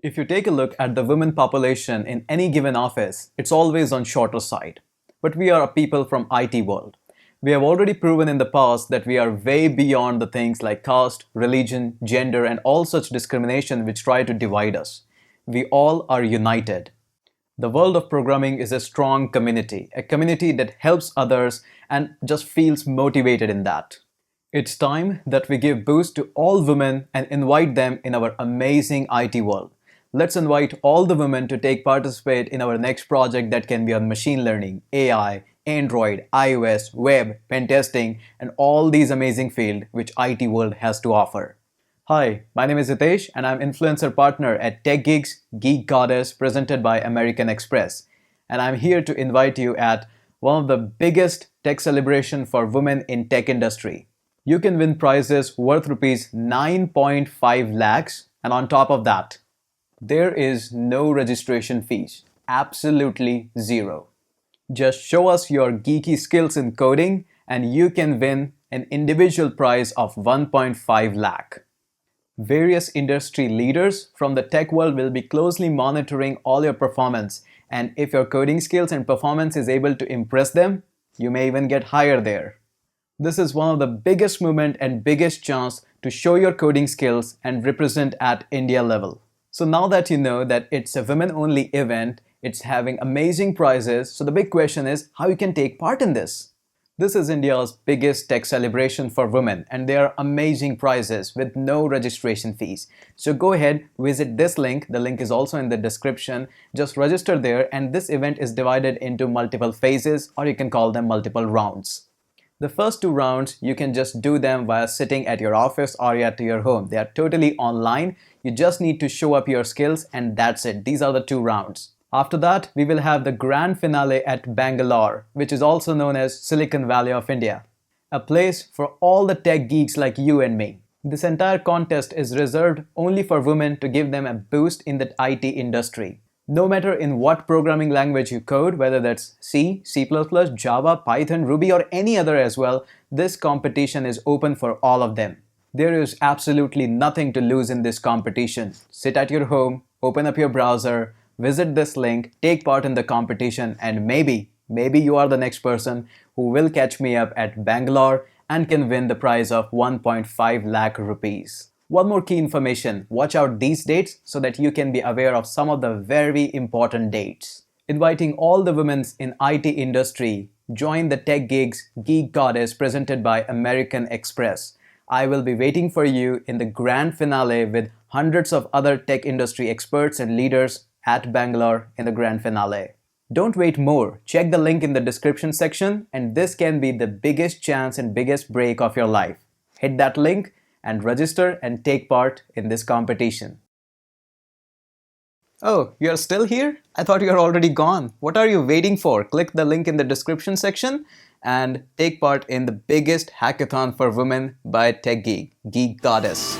If you take a look at the women population in any given office, it's always on shorter side. But we are a people from IT world. We have already proven in the past that we are way beyond the things like caste, religion, gender, and all such discrimination which try to divide us. We all are united. The world of programming is a strong community, a community that helps others and just feels motivated in that. It's time that we give boost to all women and invite them in our amazing IT world. Let's invite all the women to participate in our next project that can be on machine learning, AI, Android, iOS, web, pen testing, and all these amazing fields which IT world has to offer. Hi, my name is Hitesh and I'm influencer partner at Tech Geeks Geek Goddess presented by American Express. And I'm here to invite you at one of the biggest tech celebration for women in tech industry. You can win prizes worth rupees 9.5 lakhs, and on top of that, there is no registration fees. Absolutely zero. Just show us your geeky skills in coding and you can win an individual prize of 1.5 lakh. Various industry leaders from the tech world will be closely monitoring all your performance, and if your coding skills and performance is able to impress them, you may even get hired there. This is one of the biggest movement and biggest chance to show your coding skills and represent at India level. So now that you know that it's a women-only event, it's having amazing prizes, so the big question is how you can take part in this. This is India's biggest tech celebration for women and there are amazing prizes with no registration fees. So go ahead, visit this link. The link is also in the description. Just register there, and this event is divided into multiple phases, or you can call them multiple rounds. The first two rounds, you can just do them while sitting at your office or at your home. They are totally online. You just need to show up your skills and that's it. These are the two rounds. After that, we will have the grand finale at Bangalore, which is also known as Silicon Valley of India, a place for all the tech geeks like you and me. This entire contest is reserved only for women to give them a boost in the IT industry. No matter in what programming language you code, whether that's C, C++, Java, Python, Ruby, or any other as well, this competition is open for all of them. There is absolutely nothing to lose in this competition. Sit at your home, open up your browser, visit this link, take part in the competition, and maybe you are the next person who will catch me up at Bangalore and can win the prize of 1.5 lakh rupees. One more key information, watch out these dates so that you can be aware of some of the very important dates. Inviting all the women in IT industry, join the Tech Gigs Geek Goddess presented by American Express. I will be waiting for you in the grand finale with hundreds of other tech industry experts and leaders at Bangalore in the grand finale. Don't wait more, check the link in the description section and this can be the biggest chance and biggest break of your life. Hit that link and register and take part in this competition. Oh, you're still here? I thought you were already gone. What are you waiting for? Click the link in the description section and take part in the biggest hackathon for women by Tech Geek, Geek Goddess.